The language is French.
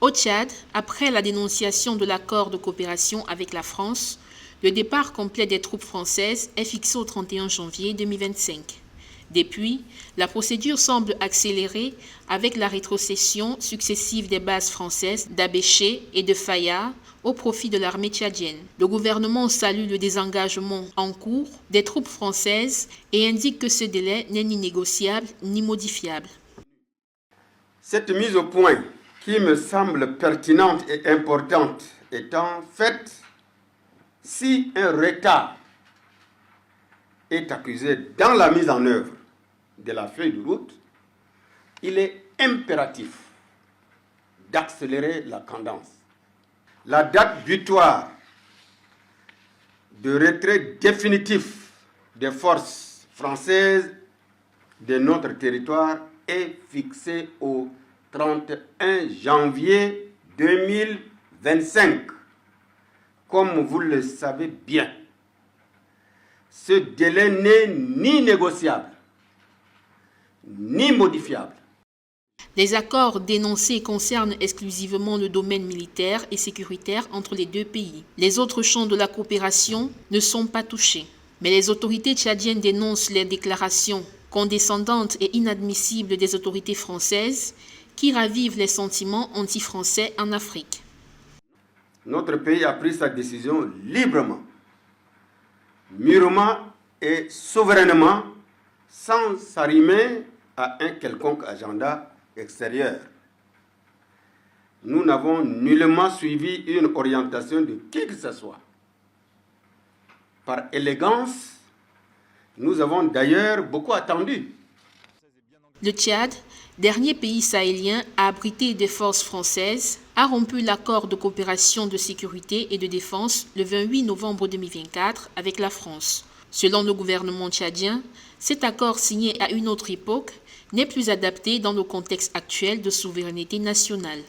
Au Tchad, après la dénonciation de l'accord de coopération avec la France, le départ complet des troupes françaises est fixé au 31 janvier 2025. Depuis, la procédure semble accélérer avec la rétrocession successive des bases françaises d'Abéché et de Faya au profit de l'armée tchadienne. Le gouvernement salue le désengagement en cours des troupes françaises et indique que ce délai n'est ni négociable ni modifiable. Cette mise au point, qui me semble pertinente et importante, étant faite, si un retard est accusé dans la mise en œuvre de la feuille de route, il est impératif d'accélérer la cadence. La date butoir de retrait définitif des forces françaises de notre territoire est fixée au 31 janvier 2025. Comme vous le savez bien, ce délai n'est ni négociable, ni modifiable. Les accords dénoncés concernent exclusivement le domaine militaire et sécuritaire entre les deux pays. Les autres champs de la coopération ne sont pas touchés. Mais les autorités tchadiennes dénoncent les déclarations condescendantes et inadmissibles des autorités françaises qui ravivent les sentiments anti-français en Afrique. Notre pays a pris sa décision librement, mûrement et souverainement, sans s'arrimer à un quelconque agenda extérieur. Nous n'avons nullement suivi une orientation de qui que ce soit. Par élégance, nous avons d'ailleurs beaucoup attendu. Le Tchad, dernier pays sahélien à abriter des forces françaises, a rompu l'accord de coopération de sécurité et de défense le 28 novembre 2024 avec la France. Selon le gouvernement tchadien, cet accord signé à une autre époque n'est plus adapté dans le contexte actuel de souveraineté nationale.